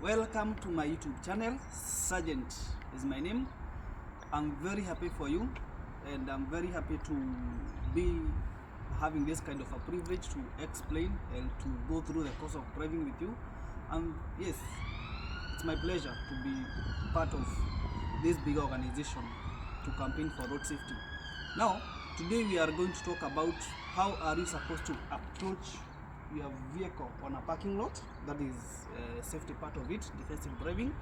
Welcome to my YouTube channel. Sergeant is my name. I'm very happy for you, and I'm very happy to be having this kind of a privilege to explain and to go through the course of driving with you. And yes, it's my pleasure to be part of this big organization to campaign for road safety. Now, today we are going to talk about how are you supposed to approach your vehicle on a parking lot. That is safety part of it, defensive driving,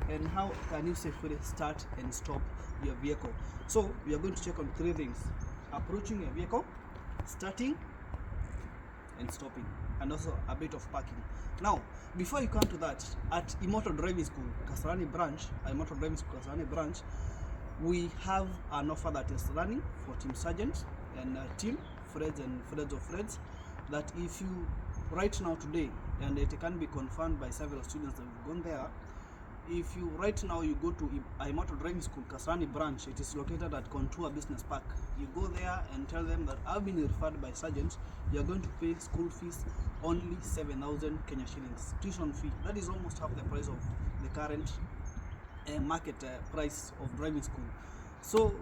and how can you safely start and stop your vehicle. So we are going to check on three things: approaching your vehicle, starting and stopping, and also a bit of parking. Now, before you come to that, at Immortal Driving School Kasarani branch, we have an offer that is running for Team Sergeant and Team Freds and Freds of Freds, that if you right now today, and it can be confirmed by several students that have gone there, if you right now you go to Immortal Driving School Kasarani branch, it is located at Contour Business Park. You go there and tell them that I've been referred by Sergeant. You are going to pay school fees only 7,000 Kenya shillings, tuition fee. That is almost half the price of the current market price of driving school. So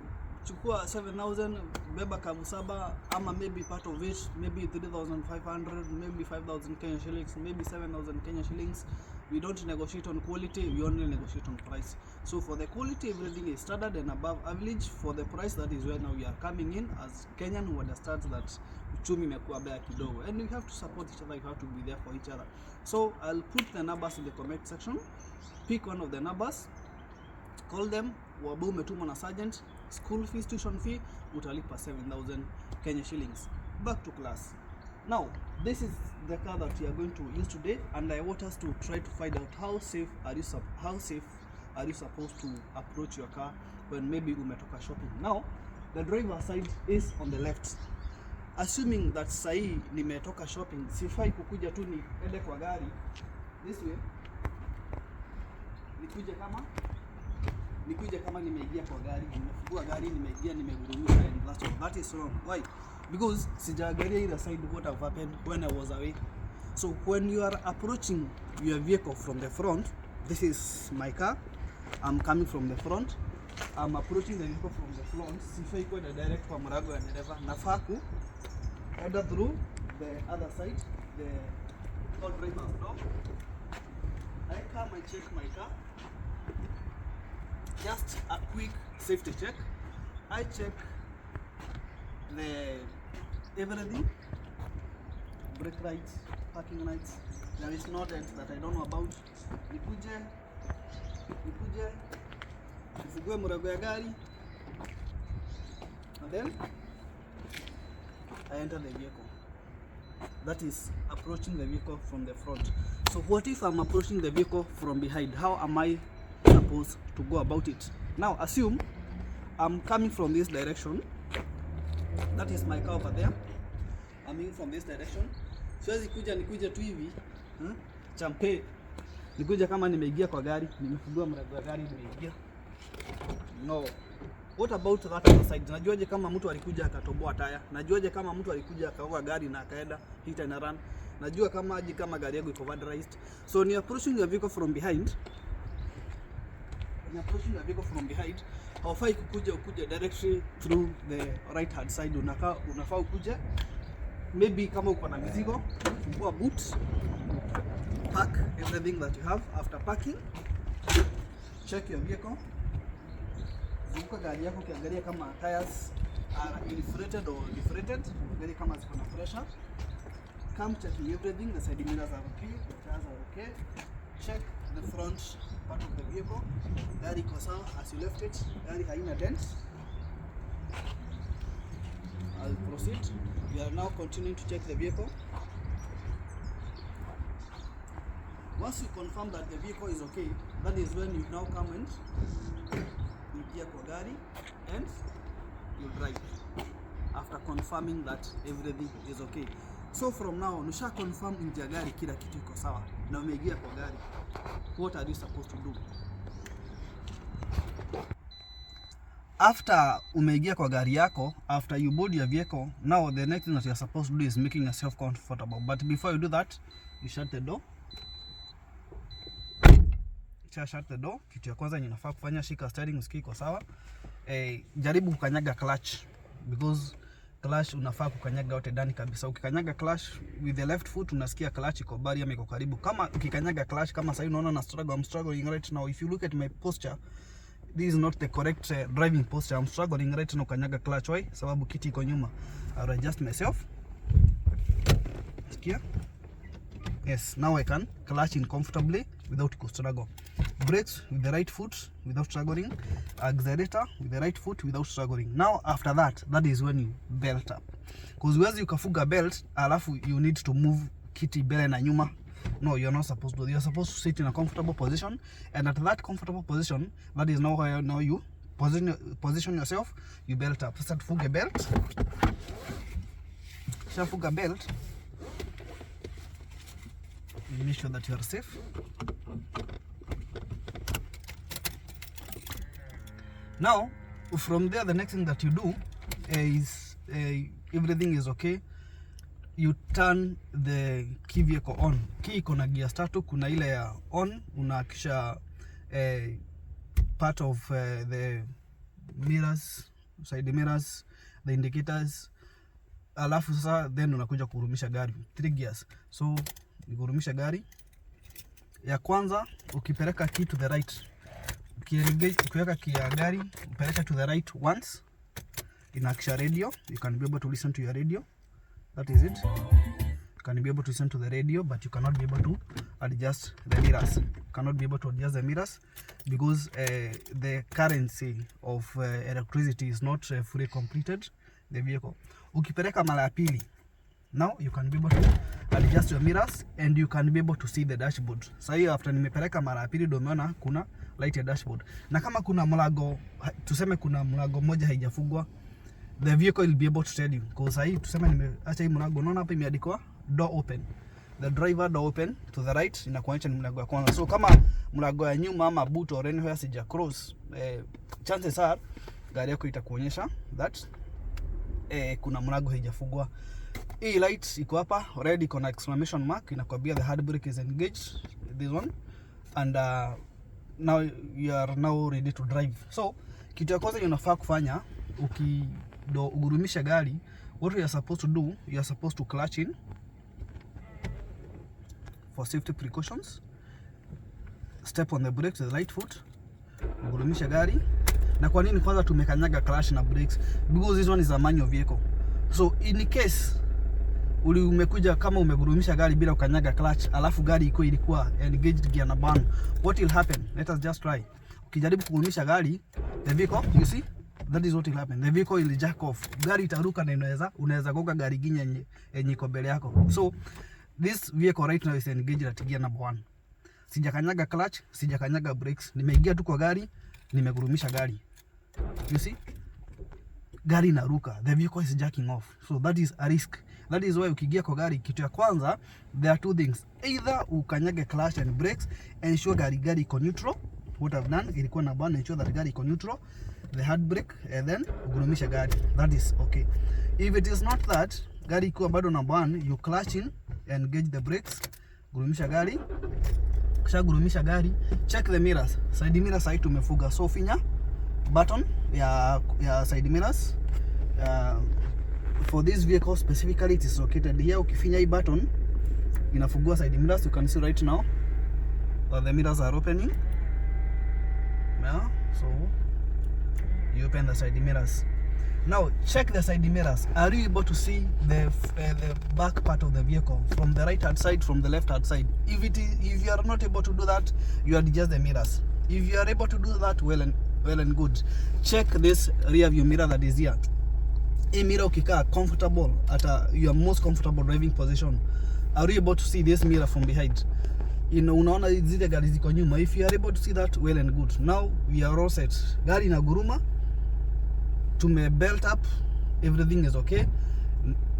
chukua 7,000, beba kabusaba, ama maybe part of it, maybe 3,500, maybe 5,000 Kenya shillings, maybe 7,000 Kenya shillings. We don't negotiate on quality, we only negotiate on price. So for the quality, everything is standard and above average. For the price, that is where now we are coming in as Kenyan who understands that uchumi imekuwa baya kidogo, and we have to support each other, we have to be there for each other. So I'll put the numbers in the comment section. Pick one of the numbers, call them, wabu umetumwa na Sergeant, school fees, tuition fee, utalipa 7,000 Kenya shillings. Back to class. Now, this is the car that we are going to use today, and I want us to try to find out how safe are you supposed to approach your car when maybe umetoka shopping. Now, the driver side is on the left. Assuming that sahi nimetoka shopping, sifai kukuja tu niende kwa gari this way, nikuje kama nimeingia kwa gari, nimefungua gari, nimeingia, nimegurumisha, and that is wrong. Why? Because sijaangalia either side what have happened when I was away. So when you are approaching your vehicle from the front, this is my car, I'm coming from the front, I'm approaching the vehicle from the front. Sifai kwenda direct kwa mrago ya dereva, nafaa head through the other side, the driver's door. I come and check my car. Just a quick safety check. I check everything, brake lights, parking lights. There is no dent that I don't know about. Nikuje nifungue mlango ya gari, and then I enter the vehicle. That is approaching the vehicle from the front. So what if I'm approaching the vehicle from behind? How am I supposed to go about it? Now assume I'm coming from this direction. That is my car over there. I'm in from this direction. Siwezi nikuje tu hivi, champe. Nikuja kama nimeingia kwa gari, nimefungua mlango wa gari, nimeingia. No. What about that other side? Najuaje kama mtu alikuja akatoboa taya? Najuaje kama mtu alikuja akaoga gari na akaenda hit and run? Najua kama gari yangu iko vandalized. So ni approaching your vehicle from behind. Haufai kukuja directly through the right hand side. Unafaa ukuje, maybe kama uko na mizigo, fungua boot, pack everything that you have. After packing, check your vehicle, zunguka gari yako kiangalia kama tires are inflated or deflated, angalia kama ziko na pressure. Come checking everything, the side mirrors are okay, the tires are okay. Check the front part of the vehicle. Gari iko sawa as you left it, gari haina dent. I'll proceed. We are now continuing to check the vehicle. Once you confirm that the vehicle is okay, that is when you now come and ingia kwa gari and you drive after confirming that everything is okay. So from now, nisha confirm ingia gari kila kitu iko sawa na umeingia kwa gari. What are you supposed to do? After umeingia kwa gari yako, after you board your vehicle, now the next thing that you're supposed to do is making yourself comfortable. But before you do that, you shut the door. ukisha shut the door, kitu ya kwanza unafaa kufanya, shika steering usikie iko sawa. Jaribu kukanyaga clutch, because clutch unafaa kukanyaga yote ndani kabisa. Ukikanyaga clutch with the left foot unasikia clutch iko bari ama iko karibu. Kama ukikanyaga clutch kama sasa unaona na struggle, I'm struggling right now. If you look at my posture, this is not the correct driving posture. I'm struggling right now kukanyaga clutch. Why? Sababu kiti iko nyuma. I'll adjust myself. Sikia? Yes, now I can clutch in comfortably without struggle. Brakes with the right foot without struggling. Accelerator with the right foot without struggling. Now after that is when you belt up. Because once you kafuga belt, alafu you need to move kiti bele na nyuma. No, you're not supposed to. You're supposed to sit in a comfortable position, and at that comfortable position, that is now where now you position yourself. You belt up. Sasa tufuge belt. Shafuga belt. You make sure that you are safe. Now, from there, the next thing that you do is everything is okay. You turn the key vehicle on. Key iko na gear tatu, kuna ile ya on, unahakisha part of the mirrors, side mirrors, the indicators. Alafu sasa then unakuja kurumisha gari. 3 gears. So nikurumisha gari. Ya kwanza ukipeleka key to the right. Ukiweka key ya gari, upeleka to the right once. Inahakisha radio. You can be able to listen to your radio. That is it. You can be able to listen to the radio, but you cannot be able to adjust the mirrors. You cannot be able to adjust the mirrors because the currency of electricity is not fully completed the vehicle. Ukipeleka mara ya pili, now you can be able to adjust your mirrors and you can be able to see the dashboard. Sasa hiyo after nimepeleka mara ya pili ndio umeona kuna light ya dashboard. Na kama kuna mlango, tuseme kuna mlango moja haijafungwa, the vehicle will be able to tell you. Because hii tuseme nimeacha hii mlango, unaona hapa imeandikwa door open. The driver door open to the right inakuonyesha ni mlango wa kwanza. So kama mlango ya nyuma ama boot or anywhere sija cross, chances are gari yako itakuonyesha that kuna mlango haijafungwa. Hii light iko hapa, red iko na exclamation mark, inakwambia the handbrake is engaged, this one, and now you are now ready to drive. So kitu ya kwanza unafaa kufanya ukirumisha gari, what you are supposed to do, you are supposed to clutch in for safety precautions, step on the brakes with the right foot, ugurumisha gari. Na kwa nini kwanza tumekanyaga clutch na brakes? Because this one is a manual vehicle. So in case umekuja kama umegurumisha gari bila kukanyaga clutch, alafu gari ilikuwa engaged gear na burn, what will happen? Let us just try. Ukijaribu kugurumisha gari, the vehicle, you see, that is what will happen. The vehicle will jack off. Gari itaruka na unaweza goga gari yenye iko mbele yako. So this vehicle right now is engaged at gear number 1. Sijakanyaga clutch, sijakanyaga brakes. Nimeingia tu kwa gari, nimegurumisha gari. You see? Gari inaruka. The vehicle is jacking off. So that is a risk. That is why ukiingia kwa gari, kitu ya kwanza, there are two things. Either ukanyage clutch and brakes, ensure gari iko neutral. What I've done, ilikuwa na burn, ensure that gari iko neutral, the handbrake, and then ugurumisha gari. That is okay. If it is not that, gari iko bado na burn, you clutch in, engage the brakes, gurumisha gari. Kisha gurumisha gari, check the mirrors. Side mirrors side tumefuga. So finya button ya side mirrors. For this vehicle specifically, it is located here. Ukifinya hii button inafungua side mirrors. You can see right now the mirrors are opening. Yeah, so you open the side mirrors. Now check the side mirrors. Are you able to see the back part of the vehicle from the right hand side, from the left hand side? If you are not able to do that, you adjust the mirrors. If you are able to do that, well and good. Check this rear view mirror that is here. Hii mirror ukikaa comfortable at your most comfortable driving position, are you able to see this mirror from behind? Unaona zile gari ziko nyuma. If you are able to see that, well and good. Now we are all set. Gari na guruma, tume belt up, everything is okay.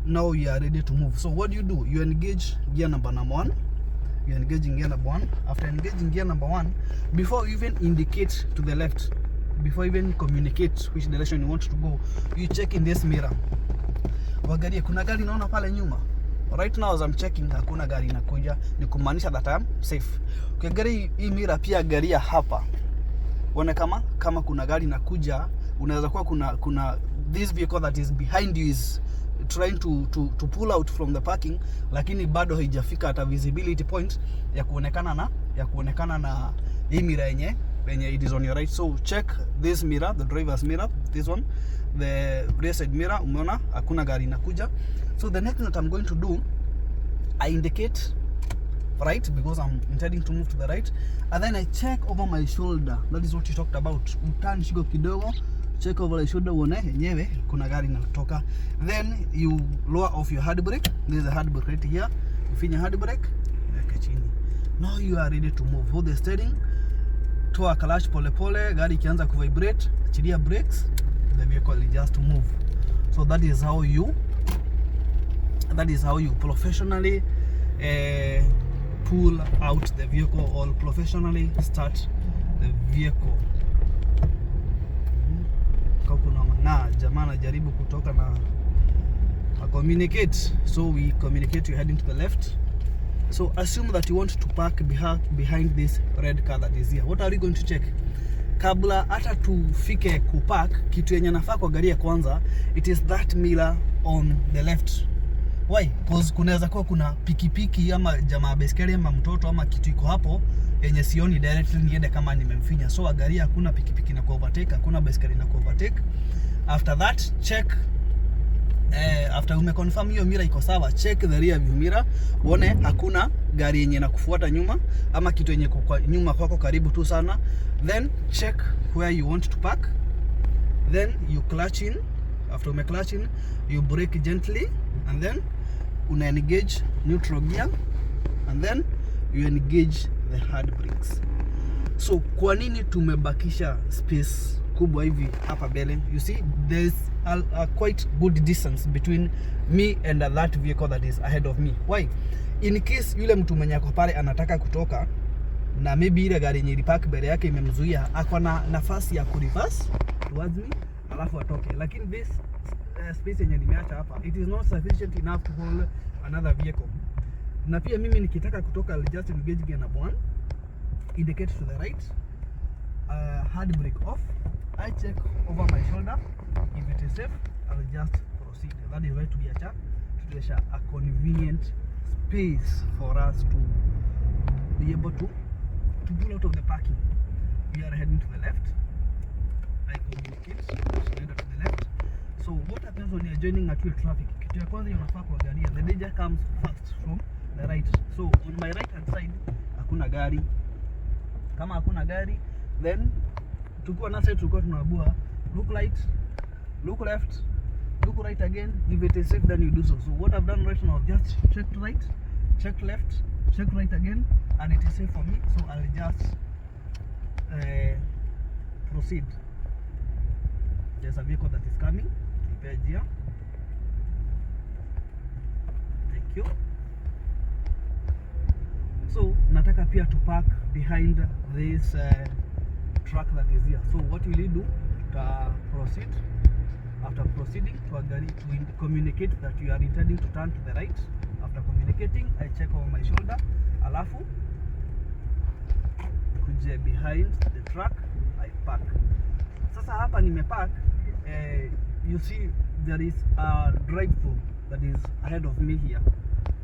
Now you are ready to move. So what do? You engage gear number 1. You engage in gear number 1. After engaging gear number 1, before you even indicate to the left, before you even communicate which direction you want to go, you check in this mirror. Wagaria, kuna gari naona pale nyuma. right now as I'm checking hakuna gari inakuja, ni kumaanisha that I'm safe. Ukiangalia hii mirror pia angalia hapa, uone kama kuna gari inakuja, unaweza kuwa kuna this vehicle that is behind you is trying to pull out from the parking, lakini bado haijafika hata visibility point ya kuonekana na hii mirror yenye it is on your right. So check this mirror, the driver's mirror, this one, the rear side mirror, umeona hakuna gari inakuja. So the next thing that I'm going to do, I indicate right because I'm intending to move to the right, and then I check over my shoulder. That is what you talked about. Uturn shigo kidogo, check over the shoulder, uone yenyewe kuna gari inatoka. Then you lower off your hard brake. There is a hard brake right here. Ufinya hard brake, weka chini. Now you are ready to move. Hold the steering, toa clutch pole pole. Gari ikianza ku vibrate, achilia brakes, the vehicle will just move. So that is how you professionally pull out the vehicle or professionally start the vehicle. Na jamaa anajaribu kutoka na communicate, so we communicate, you heading to the left. So assume that you want to park behind this red car that is here. What are we going to check? Kabla hata tufike kupark, kitu yenye nafaa kwa gari ya kwanza, it is that mirror on the left. Why? Because kunaweza kuwa kuna pikipiki ama jamaa baiskeli ama mtoto ama kitu iko hapo yenye sioni directly niende kama nimemfinya. So gari hakuna pikipiki na overtake, hakuna baiskeli na overtake. After that check, after umeconfirm hiyo mirror iko sawa, check the rear view mirror, uone hakuna gari yenye inakufuata nyuma ama kitu yenye kwa nyuma kwako karibu tu sana. Then check where you want to park, then you clutch in. After ume clutch in, you brake gently, and then una engage neutral gear, and then you engage the hard brakes. So kwa nini tumebakisha space kubwa hivi hapa mbele? You see there's a quite good distance between me and that vehicle that is ahead of me. Why? In case yule mtu mwenye ako pale anataka kutoka na maybe ile gari yenye ilipark mbele yake imemzuia, ako na nafasi ya kureverse towards me alafu atoke. Lakini this space yenye nimeacha hapa, it is not sufficient enough to hold another vehicle. Na pia mimi nikitaka kutoka, I'll just engage gear number 1, indicate to the right, hard brake off, I check over my shoulder, if it is safe, I'll just proceed. That is why tuliacha a convenient space for us to be able to pull out of the parking. We are heading to the left, I communicate, to the left. So what happens when you are joining a traffic? Kitu ya kwanza unafaa kuangalia, the danger comes first from the right. So on my right hand side hakuna gari. Kama hakuna gari, then tukua na side tukua tunaabua look right, look left, look right again. If it is safe, then you do so. So what I've done right now, just checked right, checked left, checked right again, and it is safe for me. So I'll just proceed. There's a vehicle that is coming. Prepare gear. Thank you. So nataka pia to park behind this truck that is here. So what will you do? Proceed. After proceeding to communicate that you are intending to turn to the right. After communicating, I check over my shoulder. Alafu kuje behind the truck, I park. Sasa hapa nimepark. You see there is a drive-through that is ahead of me here.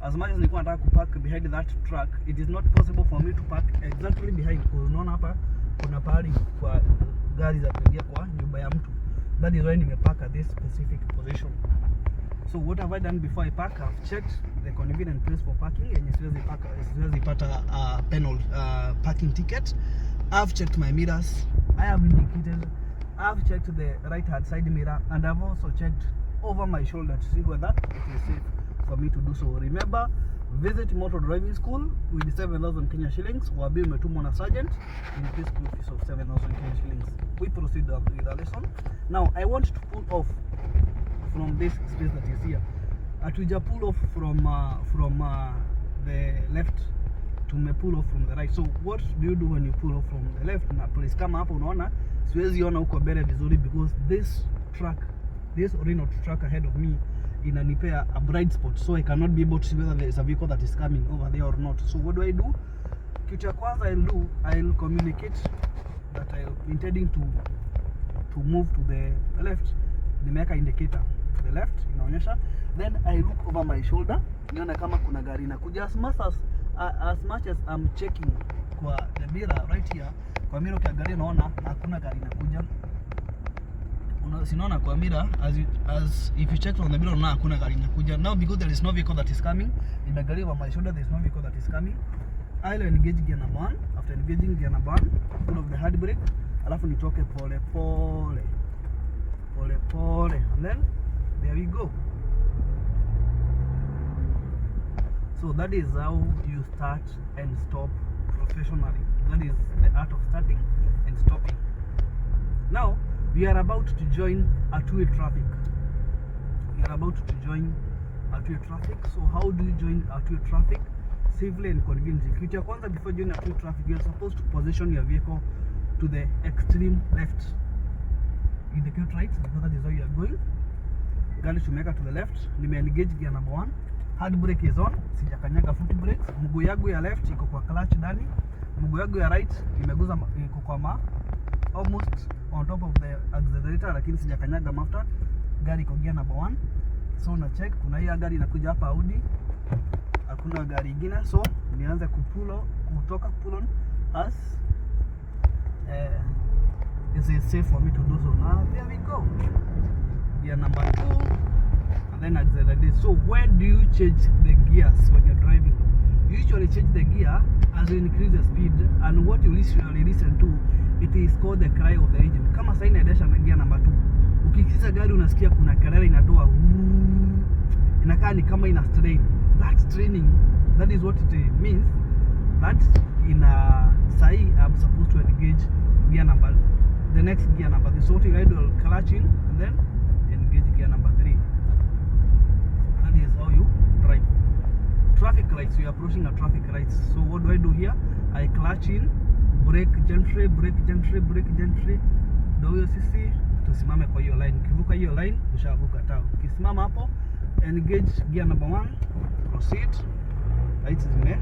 As much as nilikuwa nataka kupark behind that truck, it is not possible for me to park exactly behind. Unaona hapa kuna pahali kwa gari za kuingia kwa nyumba ya mtu. That is why nimepark at this specific position. So what have I done before I park? I've checked the convenient place for parking yenye siwezi pata penal parking ticket. I've checked my mirrors. I have indicated. I've checked the right hand side mirror, and I've also checked over my shoulder to see whether it is safe for me to do so. Remember, visit motor driving school with 7,000 Kenya shillings. Wabi umetumwa na sergeant in the school fees of 7,000 Kenya shillings. We proceed with the lesson. Now I want to pull off from this space that is here. Atuja pull off from the left, to pull off from the right. So what do you do when you pull off from the left? Na please kama hapo unaona siwezi ona huko mbele vizuri because this Renault truck ahead of me inanipea a bright spot, so I cannot be able to see whether there is a vehicle that is coming over there or not. So what do? Kitu ya kwanza I'll communicate that I'm intending to move to the left. Nimeweka indicator to the left, inaonyesha. Then I look over my shoulder nione kama kuna gari inakuja. As much as I'm checking kwa the mirror right here, kwa mirror kwa gari naona hakuna gari inakuja. Sinaona kwa mirror, as if you check from the mirror na hakuna gari inakuja. Now because there is no vehicle that is coming, in the gari over my shoulder there is no vehicle that is coming, I'll engage gear number 1. After engaging gear number 1, pull off the hard brake, alafu nitoke pole pole, and then there we go. So that is how you start and stop professionally. That is the art of starting and stopping. Now we are about to join a two-way traffic. So how do you join a two-way traffic safely and conveniently? Kitu ya kwanza, before joining a two-way traffic, you are supposed to position your vehicle to the extreme left. Indicate right because that is how you are going. Gari tumeweka to the left. Nime engage gear number 1. Hard brake is on. Sijakanyaga foot brake. Mguu yangu ya left iko kwa clutch ndani. Mguu yangu ya right imeguza iko kwa almost on top of the accelerator, lakini sijakanyaga mafuta. Gari iko gear number 1. So na check kuna hii gari inakuja hapa Audi. Hakuna gari nyingine, so nianze pull on as it's safe for me to do so. Now there we go. Gear number 2 and then accelerate. So when do you change the gears when you're driving? You usually change the gear as you increase the speed, and what you usually listen to, it is called the cry of the engine. Kama sasa inaendesha na gear number 2, ukikisa gari unasikia kuna kelele inatoa, inakaa ni kama ina strain. That straining, that is what it means. That in sai I'm supposed to engage gear number, the next gear number. So what you will clutch in and then engage gear number 3. That is how you drive. Traffic lights, we are approaching a traffic lights. So what do here? I clutch in, brake gently. Ndio sisi tusimame kwa hiyo line. Ukivuka hiyo line ushavuka tao. Ukisimama hapo, engage gear number 1, proceed. Lights zime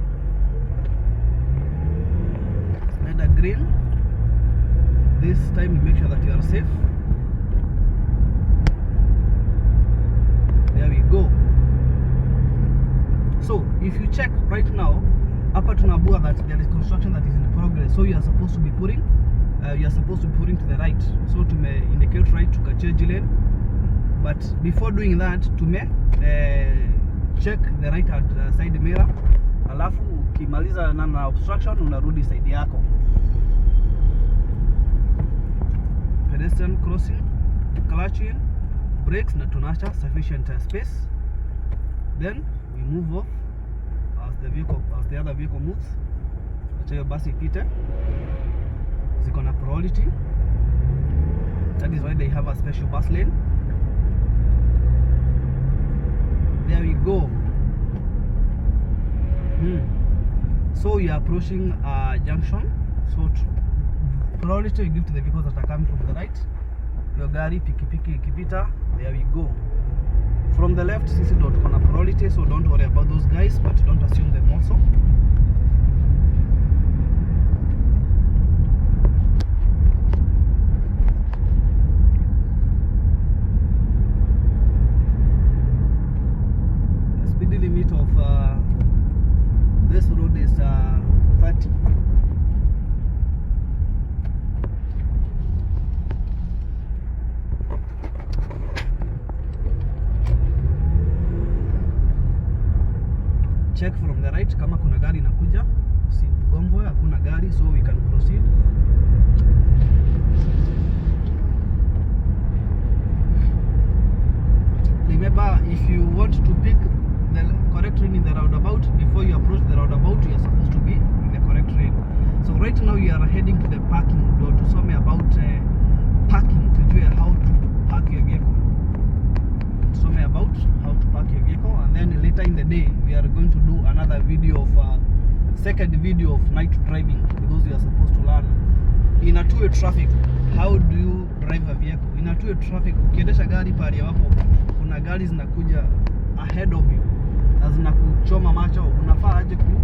red green. This time you make sure that you are safe. There we go. So if you check right now, hapa tunabua that there is construction that is in progress. So you are supposed to be putting to the right. So to indicate right to change lane. But before doing that, to check the right hand side mirror. Alafu ukimaliza na obstruction unarudi side yako. Pedestrian crossing, clutch in, brakes na tunaacha sufficient space. Then we move off as the other vehicle moves. Acha hiyo basi ipite. Ziko na priority. That is why they have a special bus lane. There we go. So we are approaching a junction. So priority you give to the vehicles that are coming from the right. Your gari, pikipiki ikipita, there we go. From the left, sisi ndo tuko na priority, so don't worry about those guys, but don't assume them also. The speed limit of this road is 30. Check from the right kama kuna gari inakuja, usigongwe, hakuna gari, so we can proceed. Remember, if you want to pick the correct lane in the roundabout, before you approach the roundabout, you are supposed to be in the correct lane. So right now you are heading to the parking door to some about parking, to do how to park your vehicle. Some about how to park your vehicle, and then later in the day we are going to do another video of second video of night driving, because you are supposed to learn in a two-way traffic how do you drive a vehicle. In a two-way traffic, ukiendesha gari pale hapo kuna na gari zinakuja ahead of you na zinakuchoma macho, unafaa aje ku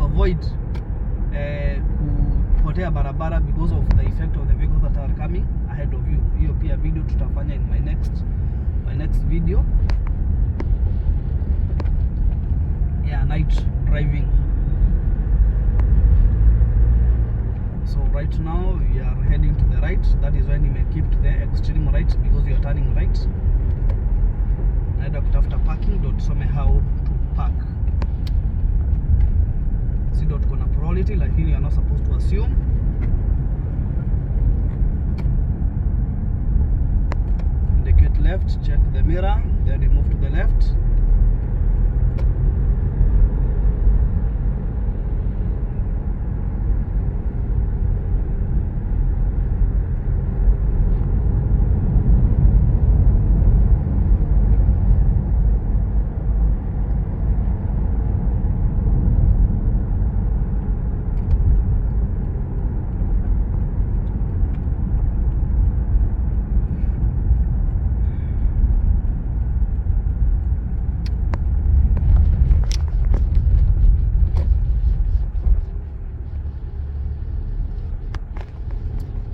avoid kupotea barabara because of the effect of the vehicles that are coming ahead of you. Hiyo pia video tutafanya in my next video. Yeah, night driving. So right now we are heading to the right. That is when you may keep to the extreme right because you are turning right. Naenda kutafuta parking, ndio tusome how to park. Si ndio tuko na priority, lakini you are not supposed to assume. Indicate left, check the mirror, then you move to the left.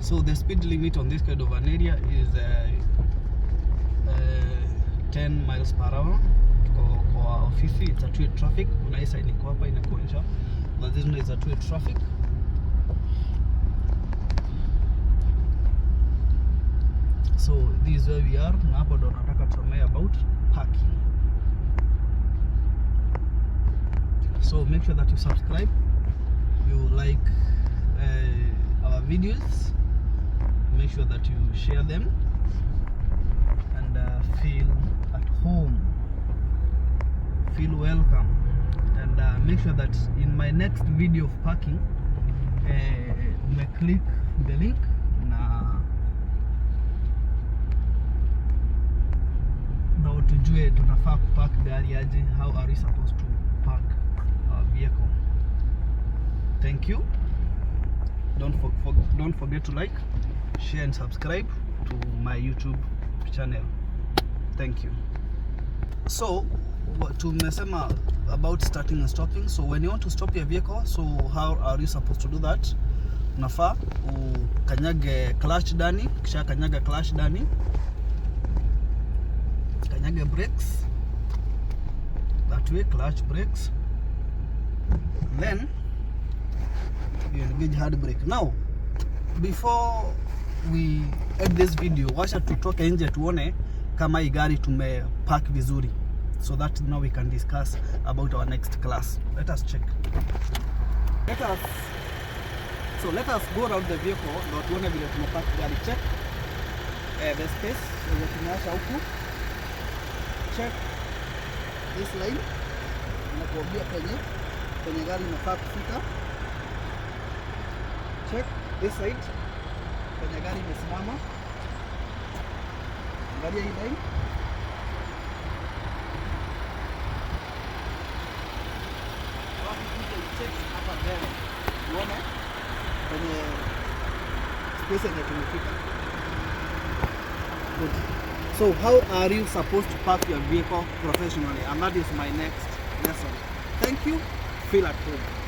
So the speed limit on this kind of an area is 10 miles per hour. Kwa ofisi it's a two-way traffic. Kuna hii side niko hapa inakuonyesha, but this one is a two-way traffic. So this is where we are. Na hapo ndo nataka tusomee about parking. So make sure that you subscribe, you like our videos, make sure that you share them, and feel at home, feel welcome, and make sure that in my next video of parking click the link na utujue tunafaa kupark gari aje, how are we supposed to park our vehicle. Thank you. Don't forget to like, share and subscribe to my YouTube channel. Thank you. So tumesema about starting and stopping. So when you want to stop your vehicle, so how are you supposed to do that? Unafaa ukanyage clutch ndani, kisha kanyaga clutch ndani, kanyage brakes that way, clutch brakes, then you engage hard brake. Now before we end this video, wacha tutoke nje tuone kama hii gari tumepark vizuri, so that now we can discuss about our next class. Let us check. Let us go around the vehicle na tuone vile tumepark gari. Check the space yenye tumeacha huku. Check this line inakuambia penye gari inafaa kufika. Check this side penye gari imesimama. Angalia hii line. Check hapa mbele. Uone penye space yenye tumefika. Good. So how are you supposed to park your vehicle professionally? And that is my next lesson. Thank you. Feel at home.